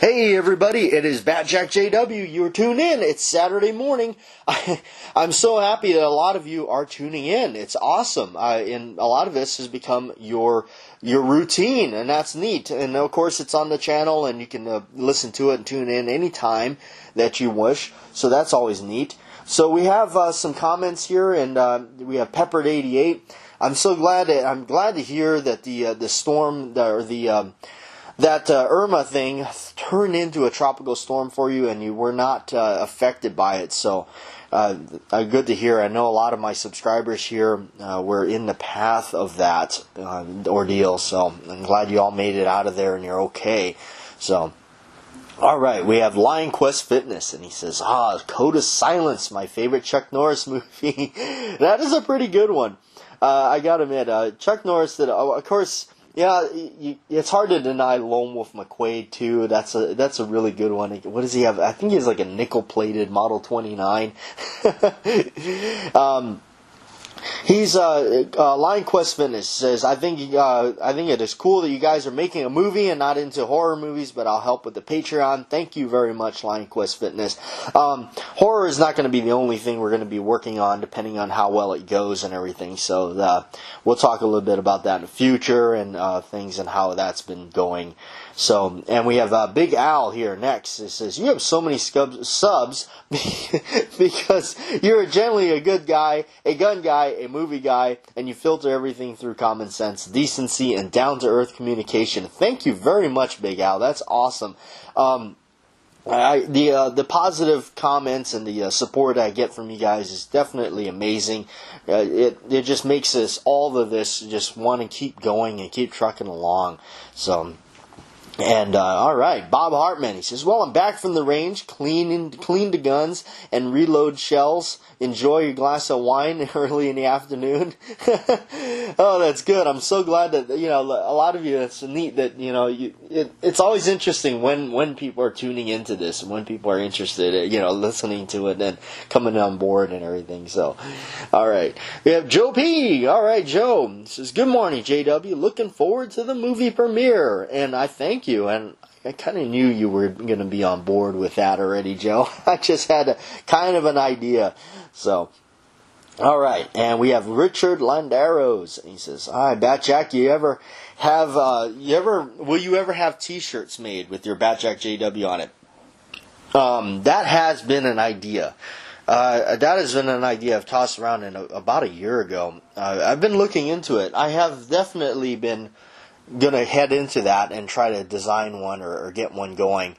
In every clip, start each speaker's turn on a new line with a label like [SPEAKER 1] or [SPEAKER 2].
[SPEAKER 1] Hey everybody, it is BATJAC J.W. You're tuned in. It's Saturday morning. I'm so happy that a lot of you are tuning in. It's awesome. And a lot of this has become your routine, and that's neat. And of course, it's on the channel, and you can listen to it and tune in anytime that you wish. So that's always neat. So we have some comments here, and we have Peppered88. I'm glad to hear that the storm that Irma thing turned into a tropical storm for you, and you were not affected by it. So, good to hear. I know a lot of my subscribers here were in the path of that ordeal. So, I'm glad you all made it out of there and you're okay. So, all right, we have Lion Quest Fitness, and he says, Code of Silence, my favorite Chuck Norris movie. That is a pretty good one. I gotta admit, Chuck Norris did, of course. Yeah, it's hard to deny Lone Wolf McQuade too. That's a really good one. What does he have? I think he has like a nickel-plated Model 29. He's Lion Quest Fitness says, I think it is cool that you guys are making a movie and not into horror movies, but I'll help with the Patreon. Thank you very much, Lion Quest Fitness. Horror is not going to be the only thing we're going to be working on, depending on how well it goes and everything. So we'll talk a little bit about that in the future and things and how that's been going. So, and we have Big Al here next. It says, you have so many subs because you're generally a good guy, a gun guy, a movie guy, and you filter everything through common sense, decency, and down-to-earth communication. Thank you very much, Big Al. That's awesome. The positive comments and the support I get from you guys is definitely amazing. It just makes all of this just want to keep going and keep trucking along. So. And, alright, Bob Hartman, he says, well, I'm back from the range, clean the guns, and reload shells. Enjoy your glass of wine early in the afternoon. Oh, that's good. I'm so glad that, a lot of you, it's neat that, it's always interesting when people are tuning into this, and when people are interested, listening to it and coming on board and everything. So, alright. We have Joe P. Alright, Joe. He says, good morning, JW. Looking forward to the movie premiere. And I thank you, and I kind of knew you were going to be on board with that already, Joe. I just had kind of an idea. So, all right, and we have Richard Landaros. He says, "Hi, BATJAC. Will you ever have T-shirts made with your BATJAC J.W. on it?" That has been an idea. That has been an idea I've tossed around about a year ago. I've been looking into it. I have definitely been gonna head into that and try to design one or get one going.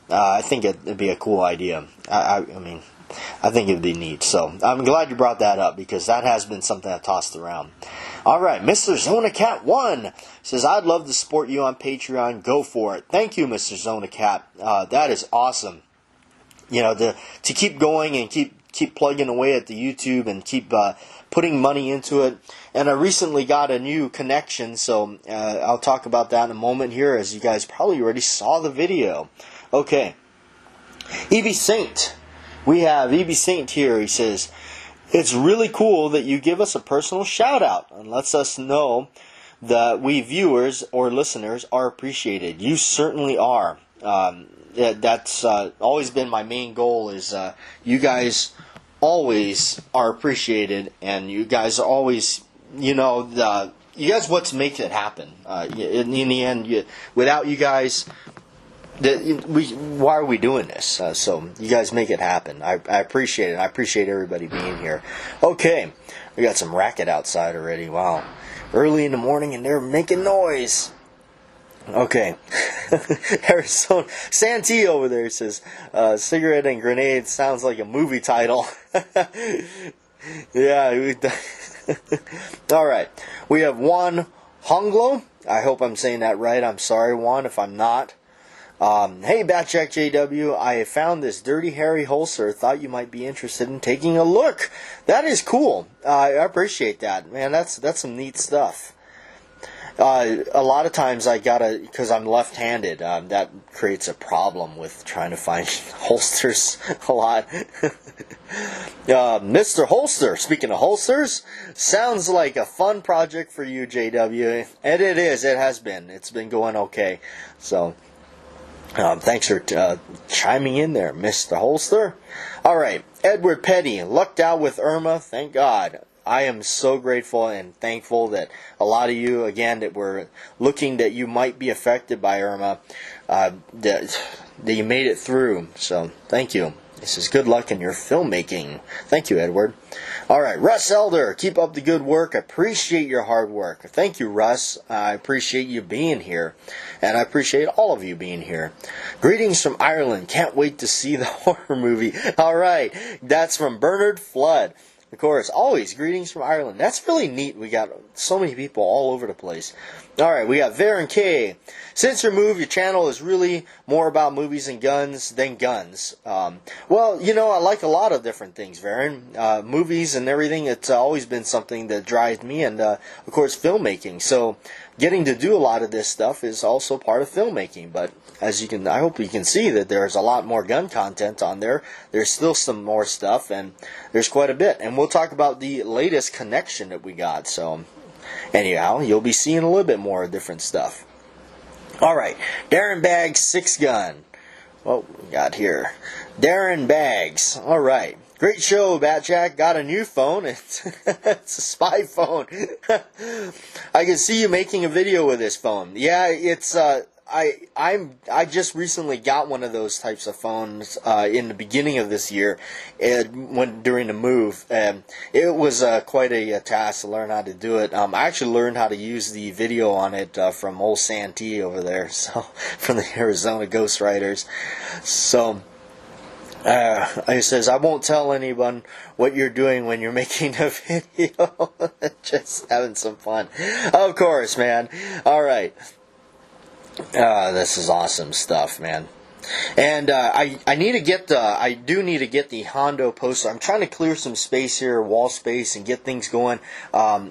[SPEAKER 1] I think it'd be a cool idea. I mean, I think it'd be neat. So I'm glad you brought that up because that has been something I tossed around. All right, Mr. Zonacat 1 says, I'd love to support you on Patreon. Go for it. Thank you, Mr. Zonacat. That is awesome. To keep going and keep plugging away at the YouTube and keep putting money into it. And I recently got a new connection, so I'll talk about that in a moment here, as you guys probably already saw the video. Okay. EB Saint. We have EB Saint here. He says, it's really cool that you give us a personal shout out and lets us know that we viewers or listeners are appreciated. You certainly are. That's always been my main goal is you guys always are appreciated, and you guys are always, you guys what makes it happen. In the end, without you guys, why are we doing this? So you guys make it happen. I appreciate it. I appreciate everybody being here. Okay, we got some racket outside already. Wow, early in the morning and they're making noise. Okay, Arizona Santee over there says, "Cigarette and Grenade sounds like a movie title." Yeah. All right, we have Juan Honglo. I hope I'm saying that right. I'm sorry, Juan, if I'm not. Hey, BATJAC J.W., I found this Dirty Harry holster. Thought you might be interested in taking a look. That is cool. I appreciate that, man. That's some neat stuff. A lot of times because I'm left-handed, that creates a problem with trying to find holsters a lot. Mr. Holster, speaking of holsters, sounds like a fun project for you, JW. And it is, it has been. It's been going okay. So, Thanks for chiming in there, Mr. Holster. All right, Edward Petty, lucked out with Irma. Thank God. I am so grateful and thankful that a lot of you, again, that were looking that you might be affected by Irma, that you made it through. So, thank you. This is good luck in your filmmaking. Thank you, Edward. All right, Russ Elder, keep up the good work. I appreciate your hard work. Thank you, Russ. I appreciate you being here, and I appreciate all of you being here. Greetings from Ireland. Can't wait to see the horror movie. All right, that's from Bernard Flood. Of course, always greetings from Ireland. That's really neat. We got so many people all over the place. All right, we got Varen K. Since your move, your channel is really more about movies and guns than guns. Well, you know, I like a lot of different things, Varen. Movies and everything, it's always been something that drives me, and, of course, filmmaking. So, getting to do a lot of this stuff is also part of filmmaking. But, as you can, I hope you can see that there's a lot more gun content on there. There's still some more stuff, and there's quite a bit. And we'll talk about the latest connection that we got, so... Anyhow, you'll be seeing a little bit more different stuff. Alright, Darren Baggs 6 gun. What we got here? Darren Baggs. Alright. Great show, BATJAC. Got a new phone. It's a spy phone. I can see you making a video with this phone. Yeah, it's I just recently got one of those types of phones in the beginning of this year, during the move. It was quite a task to learn how to do it. I actually learned how to use the video on it from old Santee over there, so from the Arizona Ghost Riders. So. It says, I won't tell anyone what you're doing when you're making a video. Just having some fun. Of course, man. Alright. This is awesome stuff, man. And I need to get I do need to get the Hondo poster. I'm trying to clear some space here, wall space, and get things going.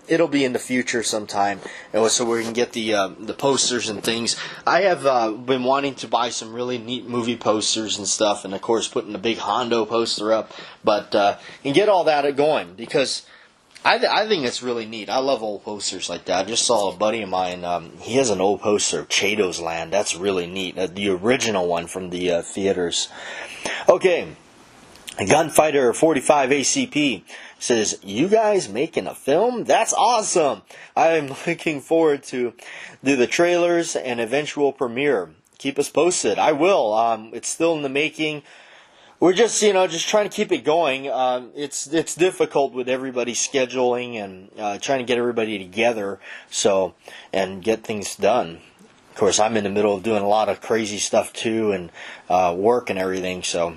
[SPEAKER 1] It'll be in the future sometime, so we can get the posters and things. I have been wanting to buy some really neat movie posters and stuff, and of course putting a big Hondo poster up, but and get all that going, because I think it's really neat. I love old posters like that. I just saw a buddy of mine, he has an old poster of Chato's Land. That's really neat. The original one from the theaters. Okay, Gunfighter 45 ACP says, you guys making a film? That's awesome. I'm looking forward to the trailers and eventual premiere. Keep us posted. I will. It's still in the making. We're just, just trying to keep it going. It's difficult with everybody scheduling and trying to get everybody together, and get things done. Of course, I'm in the middle of doing a lot of crazy stuff too, and work and everything. So,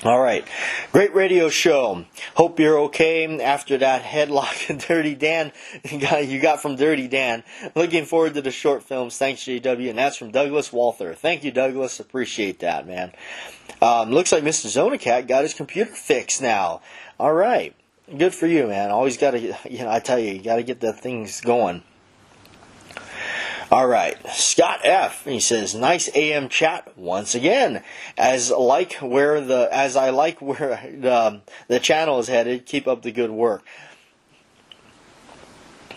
[SPEAKER 1] all right, great radio show. Hope you're okay after that headlock and Dirty Dan you got from Dirty Dan. Looking forward to the short films. Thanks, J.W. And that's from Douglas Walther. Thank you, Douglas. Appreciate that, man. Looks like Mr. Zonacat got his computer fixed now. All right. Good for you, man. Always got to, I tell you got to get the things going. All right. Scott F. He says, nice AM chat once again. As I like where the channel is headed, keep up the good work.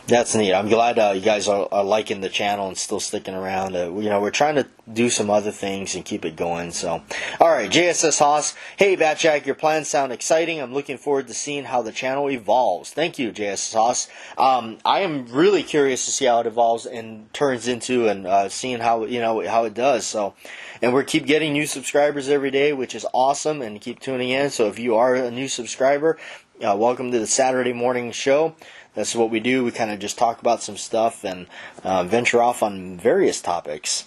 [SPEAKER 1] That's neat. I'm glad you guys are liking the channel and still sticking around. We're trying to do some other things and keep it going. So, all right, JSS Haas. Hey, BATJAC, your plans sound exciting. I'm looking forward to seeing how the channel evolves. Thank you, JSS Haas. I am really curious to see how it evolves and turns into, and seeing how how it does. So, and we keep getting new subscribers every day, which is awesome. And keep tuning in. So, if you are a new subscriber, welcome to the Saturday morning show. That's what we do. We kind of just talk about some stuff and venture off on various topics.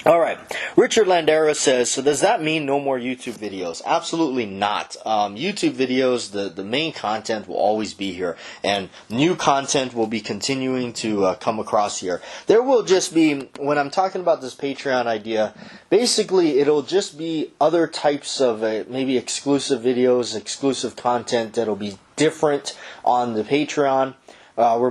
[SPEAKER 1] All right. Richard Landera says, so does that mean no more YouTube videos? Absolutely not. YouTube videos, the main content will always be here. And new content will be continuing to come across here. There will just be, when I'm talking about this Patreon idea, basically it'll just be other types of maybe exclusive videos, exclusive content that'll be different on the Patreon. We're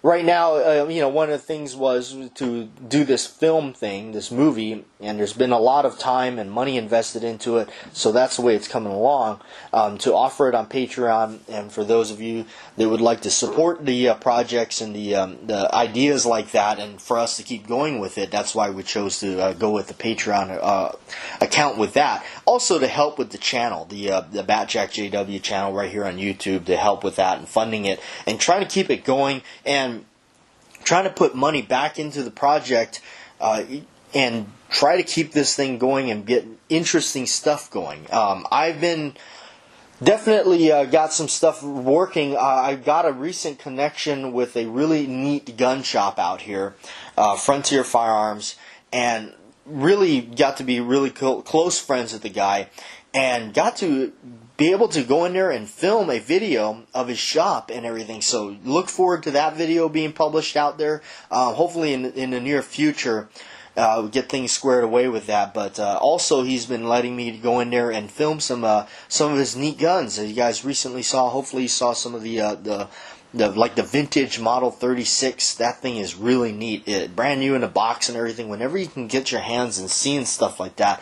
[SPEAKER 1] right now, one of the things was to do this film thing, this movie, and there's been a lot of time and money invested into it, so that's the way it's coming along, to offer it on Patreon. And for those of you that would like to support the projects and the ideas like that, and for us to keep going with it, that's why we chose to go with the Patreon account with that. Also to help with the channel, the BATJAC J.W. channel right here on YouTube, to help with that and funding it and trying to keep it going and trying to put money back into the project and try to keep this thing going and get interesting stuff going. I've been definitely got some stuff working. I got a recent connection with a really neat gun shop out here, Frontier Firearms, and really got to be really close friends with the guy, and got to be able to go in there and film a video of his shop and everything. So look forward to that video being published out there. Hopefully in the near future, we'll get things squared away with that. But also he's been letting me go in there and film some of his neat guns that you guys recently saw. Hopefully you saw some of the vintage Model 36. That thing is really neat. Brand new in a box and everything. Whenever you can get your hands and seeing stuff like that,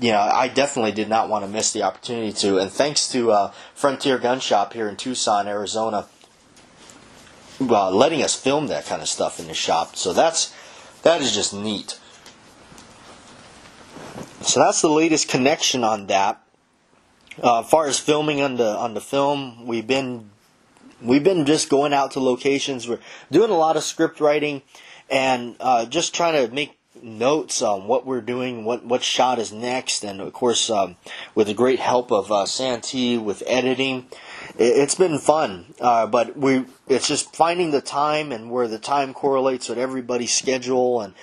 [SPEAKER 1] I definitely did not want to miss the opportunity to. And thanks to Frontier Gun Shop here in Tucson, Arizona, letting us film that kind of stuff in the shop. So that is just neat. So that's the latest connection on that. As far as filming on the film, we've been just going out to locations. We're doing a lot of script writing and just trying to make notes on what we're doing, what shot is next, and of course with the great help of Santee with editing. It's been fun, but it's just finding the time and where the time correlates with everybody's schedule, and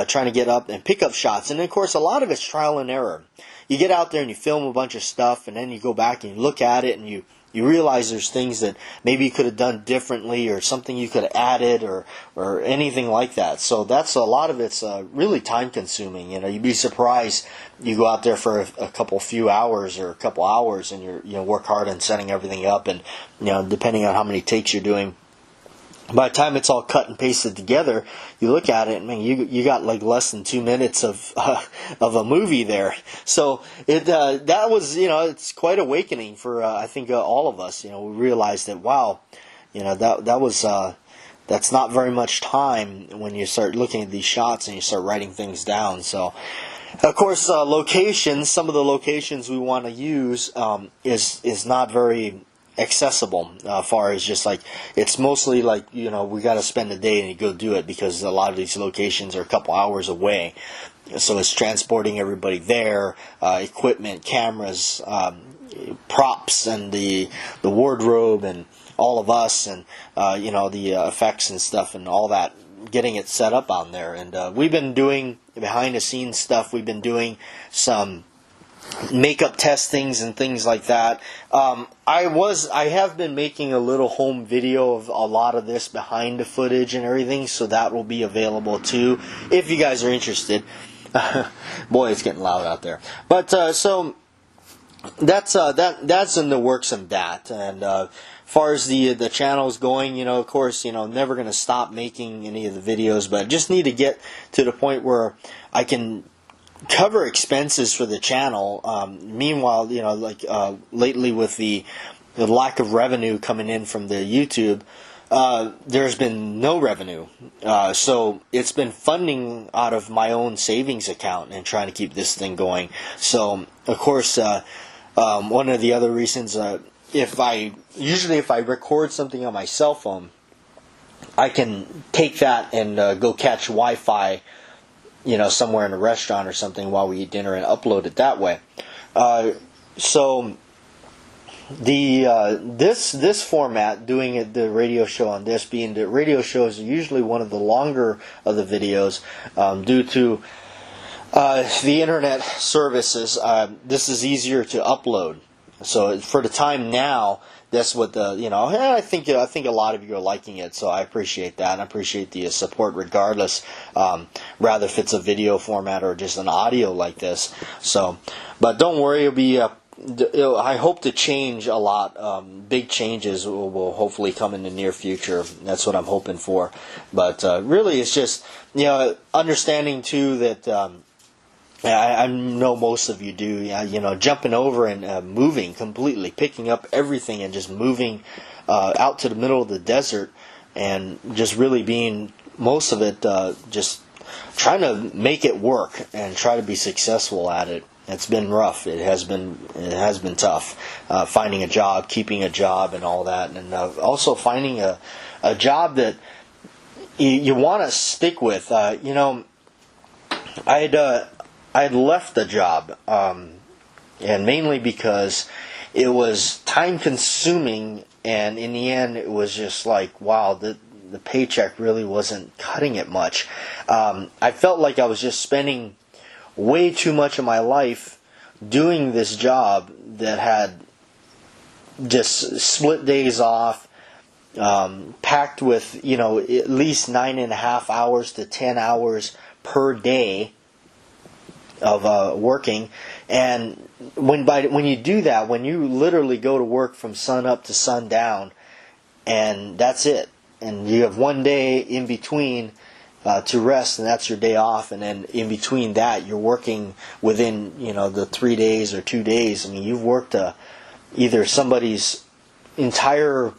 [SPEAKER 1] trying to get up and pick up shots. And of course a lot of it's trial and error. You get out there and you film a bunch of stuff, and then you go back and you look at it and you realize there's things that maybe you could have done differently, or something you could have added, or anything like that. So that's a lot of it's really time consuming. You'd be surprised. You go out there for a few hours or a couple hours, and you work hard on setting everything up, and depending on how many takes you're doing, by the time it's all cut and pasted together, you look at it, and you got like less than 2 minutes of a movie there. So that was it's quite awakening for I think all of us. We realized that wow, that was that's not very much time when you start looking at these shots and you start writing things down. So of course locations, some of the locations we want to use is not very accessible, far as just like it's mostly like we got to spend a day and you go do it, because a lot of these locations are a couple hours away, so it's transporting everybody there, equipment, cameras, props, and the wardrobe, and all of us, and the effects and stuff and all that, getting it set up on there. And we've been doing behind the scenes stuff. We've been doing some makeup testings and things like that. I have been making a little home video of a lot of this behind the footage and everything, so that will be available too if you guys are interested. Boy, it's getting loud out there. But so that's in the works of that. And as far as the channel's going, of course, never going to stop making any of the videos, but just need to get to the point where I can cover expenses for the channel. Meanwhile, lately with the lack of revenue coming in from the YouTube, there's been no revenue. So it's been funding out of my own savings account and trying to keep this thing going. So of course, one of the other reasons, if I record something on my cell phone, I can take that and go catch Wi-Fi somewhere in a restaurant or something while we eat dinner, and upload it that way. So this format, doing it, the radio show on this, being the radio shows are usually one of the longer of the videos, due to the internet services. This is easier to upload. So for the time now, that's what I think a lot of you are liking it, so I appreciate that, and I appreciate the support regardless, rather if it's a video format or just an audio like this. So, but don't worry, it'll be I hope to change a lot. Big changes will hopefully come in the near future. That's what I'm hoping for. But really, it's just understanding too that I know most of you do. Jumping over and moving completely, picking up everything and just moving out to the middle of the desert, and just really being most of it just trying to make it work and try to be successful at it. It's been rough. It has been tough finding a job, keeping a job, and all that, and also finding a job that you want to stick with. I had left the job, and mainly because it was time consuming, and in the end, it was just like, wow, the paycheck really wasn't cutting it much. I felt like I was just spending way too much of my life doing this job that had just split days off, packed with at least 9.5 hours to 10 hours per day of working. And when you do that, when you literally go to work from sun up to sundown, and that's it, and you have one day in between to rest, and that's your day off, and then in between that you're working within the 3 days or 2 days. I mean, you've worked either somebody's entire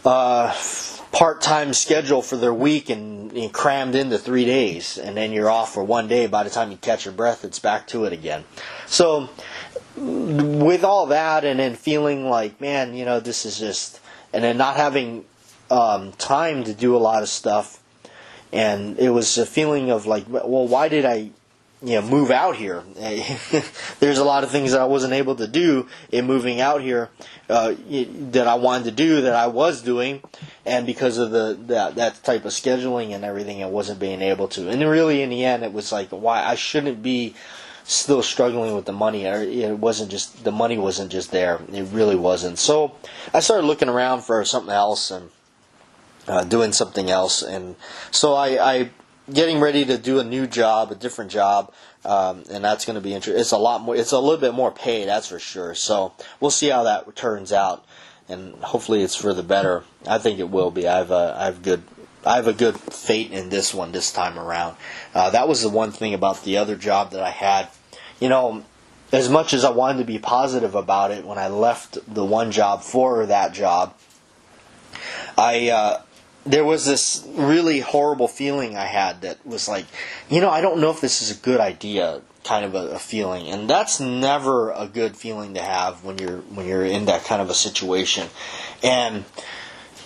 [SPEAKER 1] part-time schedule for their week and crammed into 3 days, and then you're off for one day. By the time you catch your breath, it's back to it again. So with all that, and then feeling like, man, this is just, and then not having time to do a lot of stuff. And it was a feeling of like, well, why did I move out here? There's a lot of things that I wasn't able to do in moving out here that I wanted to do, that I was doing, and because of that type of scheduling and everything, I wasn't being able to. And really, in the end, it was like, why I shouldn't be still struggling with the money. It wasn't just, the money wasn't just there. It really wasn't. So I started looking around for something else and doing something else, and so I getting ready to do a new job, a different job, and that's going to be interesting. It's a lot more. It's a little bit more pay, that's for sure. So we'll see how that turns out, and hopefully it's for the better. I think it will be. I have a good fate in this one this time around. That was the one thing about the other job that I had. As much as I wanted to be positive about it, when I left the one job for that job, there was this really horrible feeling I had that was like, I don't know if this is a good idea, kind of a feeling. And that's never a good feeling to have when you're in that kind of a situation. And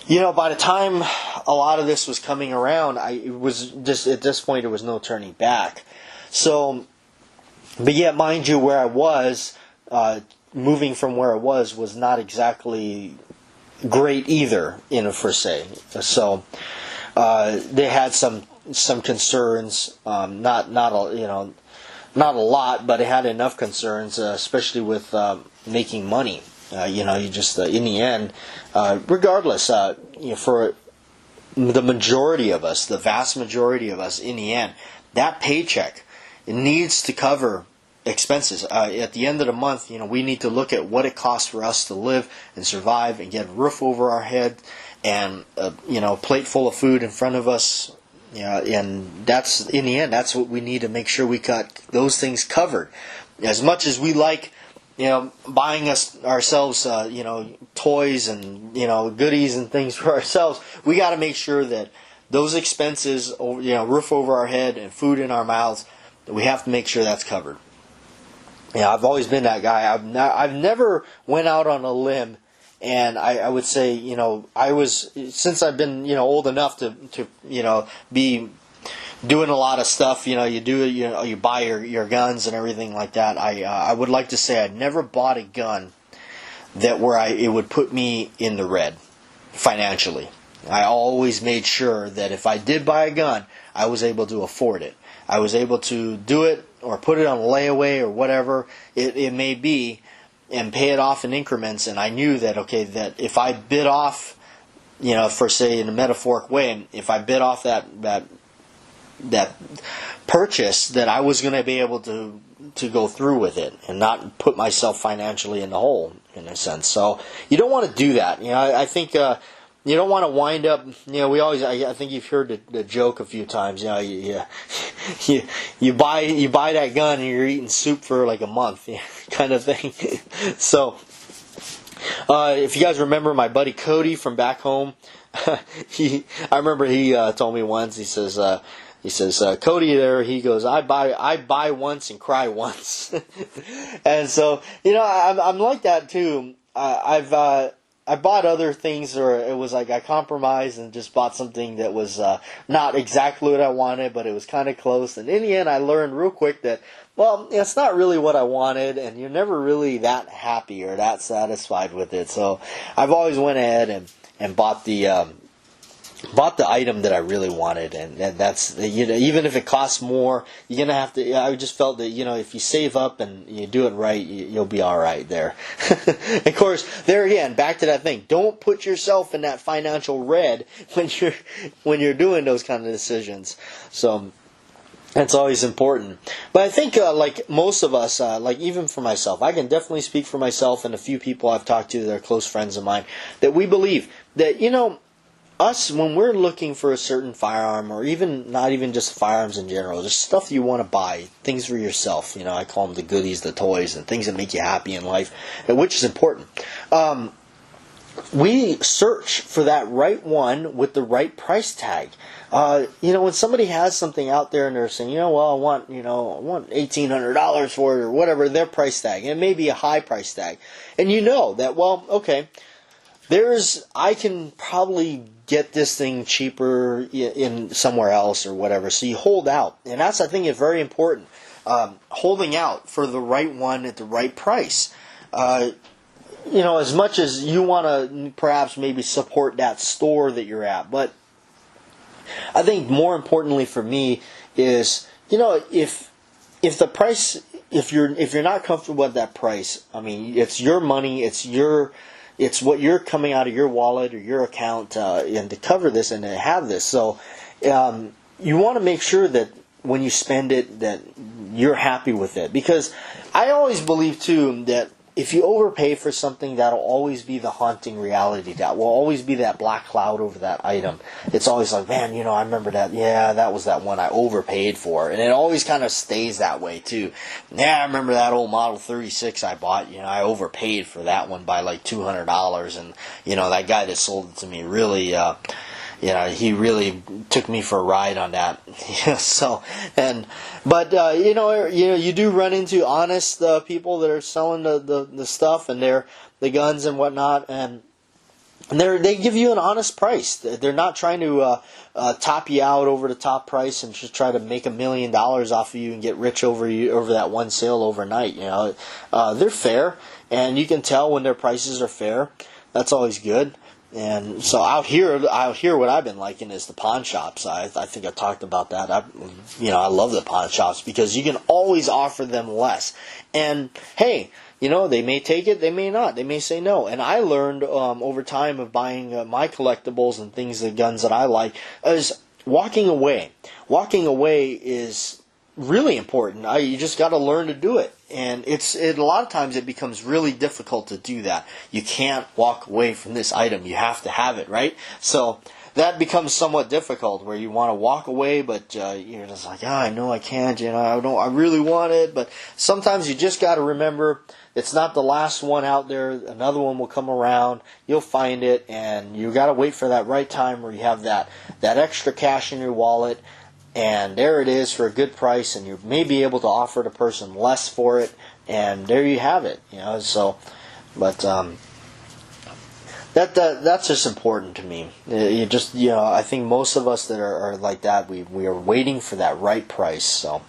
[SPEAKER 1] by the time a lot of this was coming around, it was just, at this point, there was no turning back. So, but yet, mind you, where I was, moving from where I was not exactly great either, per se. So they had some concerns, not a lot, but it had enough concerns, especially with making money. You just in the end, regardless, for the majority of us, the vast majority of us, in the end, that paycheck, it needs to cover expenses. At the end of the month, we need to look at what it costs for us to live and survive and get a roof over our head and a plate full of food in front of us. And that's, in the end, that's what we need to make sure we got those things covered. As much as we like, buying ourselves, toys and goodies and things for ourselves, we got to make sure that those expenses, roof over our head and food in our mouths, we have to make sure that's covered. I've always been that guy. I've never went out on a limb, and I would say, since I've been, old enough to be doing a lot of stuff, you buy your guns and everything like that. I would like to say I never bought a gun it would put me in the red financially. I always made sure that if I did buy a gun, I was able to afford it. I was able to do it or put it on layaway or whatever it may be and pay it off in increments. And I knew that, that if I bit off, for say in a metaphoric way, if I bit off that purchase, that I was going to be able to to go through with it and not put myself financially in the hole, in a sense. So you don't want to do that. I think you don't want to wind up. We always. I think you've heard the joke a few times. You buy that gun and you're eating soup for like a month, kind of thing. So if you guys remember my buddy Cody from back home, I remember he told me once. He says. Cody there, he goes, I buy once and cry once. And so, I'm like that too. I bought other things, or it was like I compromised and just bought something that was not exactly what I wanted, but it was kind of close. And in the end, I learned real quick that, well, it's not really what I wanted, and you're never really that happy or that satisfied with it. So I've always went ahead and bought the item that I really wanted, and that's, even if it costs more, you're gonna have to. I just felt that if you save up and you do it right, you'll be all right there. Of course, there again, back to that thing. Don't put yourself in that financial red when you're doing those kind of decisions. So that's always important. But I think, like most of us, like even for myself, I can definitely speak for myself and a few people I've talked to that are close friends of mine, that we believe that us, when we're looking for a certain firearm, or even not even just firearms in general, just stuff you want to buy, things for yourself. I call them the goodies, the toys, and things that make you happy in life, which is important. We search for that right one with the right price tag. When somebody has something out there and they're saying, I want $1,800 for it, or whatever their price tag, and it may be a high price tag, and that, well, okay, I can probably get this thing cheaper in somewhere else or whatever. So you hold out, and that's, I think, is very important. Holding out for the right one at the right price. As much as you want to perhaps maybe support that store that you're at, but I think more importantly for me is, if the price, if you're not comfortable with that price, I mean, it's your money, it's what you're coming out of your wallet or your account and to cover this and to have this. So you want to make sure that when you spend it, that you're happy with it. Because I always believe, too, that if you overpay for something, that'll always be the haunting reality. That will always be that black cloud over that item. It's always like, man, I remember that. Yeah, that was that one I overpaid for. And it always kind of stays that way, too. Yeah, I remember that old Model 36 I bought. I overpaid for that one by like $200. And, that guy that sold it to me really... he really took me for a ride on that. You do run into honest people that are selling the stuff and the guns and whatnot, and they give you an honest price. They're not trying to top you out over the top price and just try to make $1 million off of you and get rich over that one sale overnight. They're fair, and you can tell when their prices are fair. That's always good. And so out here, what I've been liking is the pawn shops. I think I talked about that. I love the pawn shops because you can always offer them less. And hey, they may take it, they may not, they may say no. And I learned over time of buying my collectibles and things, the guns that I like, is walking away. Walking away is really important. You just got to learn to do it. And a lot of times it becomes really difficult to do that. You can't walk away from this item. You have to have it, right? So that becomes somewhat difficult, where you want to walk away, but you're just like, I know I can't. I really want it. But sometimes you just got to remember, it's not the last one out there. Another one will come around. You'll find it, and you got to wait for that right time where you have that extra cash in your wallet. And there it is for a good price, and you may be able to offer the person less for it, and there you have it. But that's just important to me. I think most of us that are like that, we are waiting for that right price. So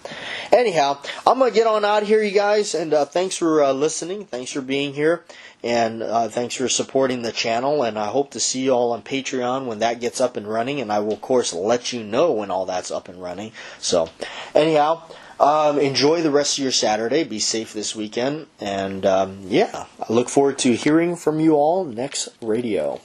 [SPEAKER 1] anyhow, I'm gonna get on out here, you guys, and thanks for listening. Thanks for being here. And thanks for supporting the channel, and I hope to see you all on Patreon when that gets up and running, and I will, of course, let you know when all that's up and running. So, anyhow, enjoy the rest of your Saturday. Be safe this weekend, and I look forward to hearing from you all next radio.